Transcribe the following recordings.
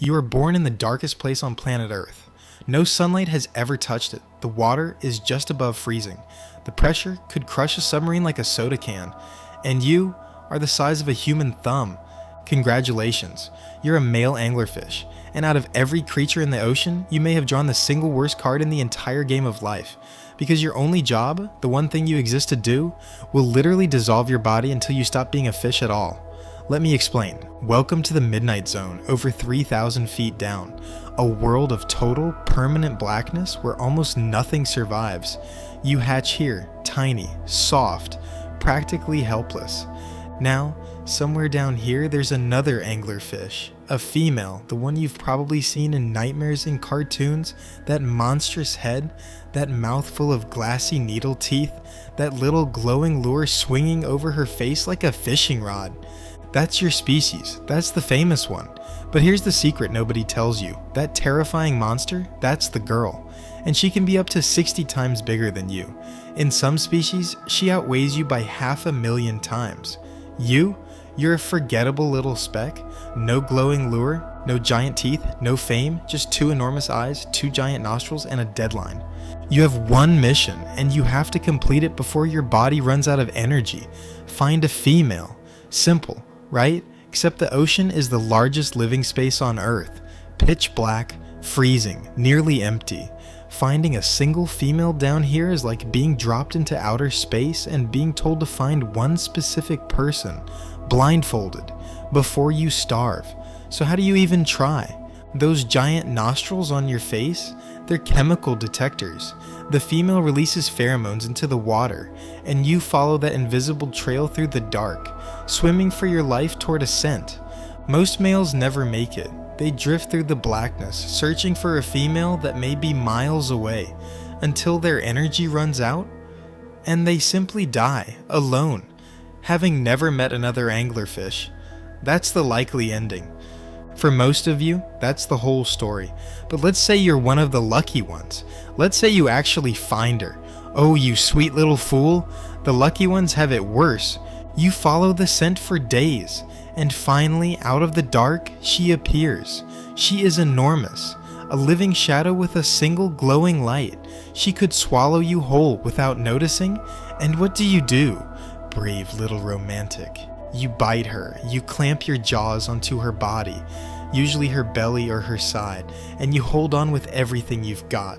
You are born in the darkest place on planet Earth. No sunlight has ever touched it. The water is just above freezing. The pressure could crush a submarine like a soda can. And you are the size of a human thumb. Congratulations, you're a male anglerfish. And out of every creature in the ocean, you may have drawn the single worst card in the entire game of life. Because your only job, the one thing you exist to do, will literally dissolve your body until you stop being a fish at all. Let me explain. Welcome to the Midnight Zone, over 3,000 feet down. A world of total, permanent blackness where almost nothing survives. You hatch here, tiny, soft, practically helpless. Now, somewhere down here there's another anglerfish. A female, the one you've probably seen in nightmares and cartoons, that monstrous head, that mouthful of glassy needle teeth, that little glowing lure swinging over her face like a fishing rod. That's your species, that's the famous one. But here's the secret nobody tells you. That terrifying monster, that's the girl. And she can be up to 60 times bigger than you. In some species, she outweighs you by 500,000 times. You're a forgettable little speck. No glowing lure, no giant teeth, no fame, just 2 enormous eyes, 2 giant nostrils, and a deadline. You have one mission, and you have to complete it before your body runs out of energy. Find a female. Simple, right? Except the ocean is the largest living space on Earth. Pitch black, freezing, nearly empty. Finding a single female down here is like being dropped into outer space and being told to find one specific person, blindfolded, before you starve. So how do you even try? Those giant nostrils on your face? They're chemical detectors. The female releases pheromones into the water, and you follow that invisible trail through the dark, swimming for your life toward a scent. Most males never make it. They drift through the blackness, searching for a female that may be miles away, until their energy runs out, and they simply die, alone, having never met another anglerfish. That's the likely ending. For most of you, that's the whole story. But let's say you're one of the lucky ones. Let's say you actually find her. Oh, you sweet little fool. The lucky ones have it worse. You follow the scent for days, and finally, out of the dark, she appears. She is enormous, a living shadow with a single glowing light. She could swallow you whole without noticing, and what do? Brave little romantic. You bite her, you clamp your jaws onto her body, usually her belly or her side, and you hold on with everything you've got.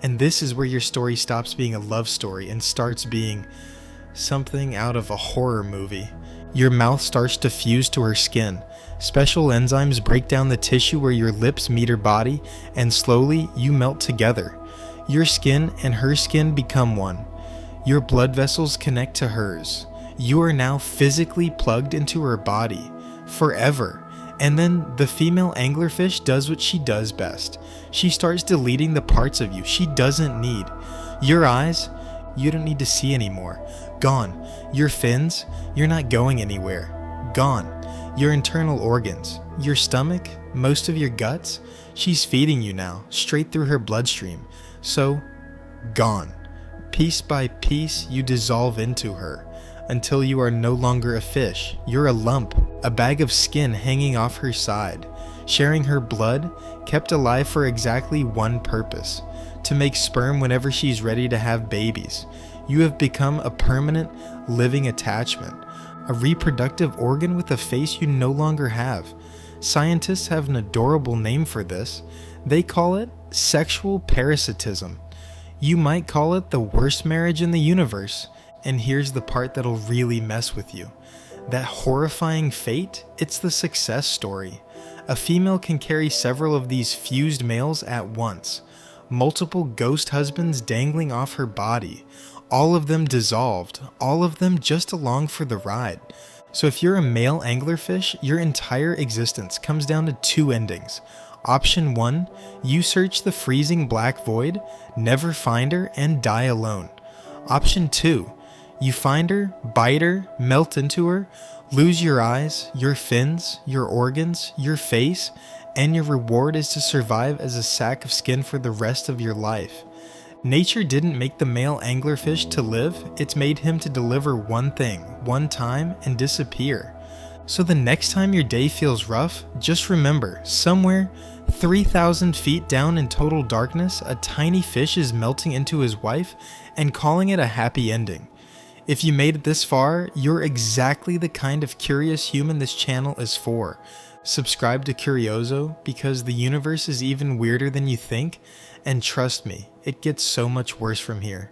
And this is where your story stops being a love story and starts being something out of a horror movie. Your mouth starts to fuse to her skin. Special enzymes break down the tissue where your lips meet her body, and slowly you melt together. Your skin and her skin become one. Your blood vessels connect to hers. You are now physically plugged into her body, forever. And then the female anglerfish does what she does best. She starts deleting the parts of you she doesn't need. Your eyes, you don't need to see anymore. Gone. Your fins, you're not going anywhere. Gone. Your internal organs, your stomach, most of your guts, she's feeding you now, straight through her bloodstream. So, gone. Piece by piece, you dissolve into her, until you are no longer a fish. You're a lump, a bag of skin hanging off her side, sharing her blood, kept alive for exactly one purpose: to make sperm whenever she's ready to have babies. You have become a permanent, living attachment, a reproductive organ with a face you no longer have. Scientists have an adorable name for this. They call it sexual parasitism. You might call it the worst marriage in the universe. And here's the part that'll really mess with you. That horrifying fate, it's the success story. A female can carry several of these fused males at once. Multiple ghost husbands dangling off her body. All of them dissolved, all of them just along for the ride. So if you're a male anglerfish, your entire existence comes down to 2 endings. Option 1, you search the freezing black void, never find her, and die alone. Option 2, you find her, bite her, melt into her, lose your eyes, your fins, your organs, your face, and your reward is to survive as a sack of skin for the rest of your life. Nature didn't make the male anglerfish to live, it's made him to deliver one thing, one time, and disappear. So the next time your day feels rough, just remember, somewhere 3,000 feet down in total darkness, a tiny fish is melting into his wife and calling it a happy ending. If you made it this far, you're exactly the kind of curious human this channel is for. Subscribe to Curiozo because the universe is even weirder than you think, and trust me, it gets so much worse from here.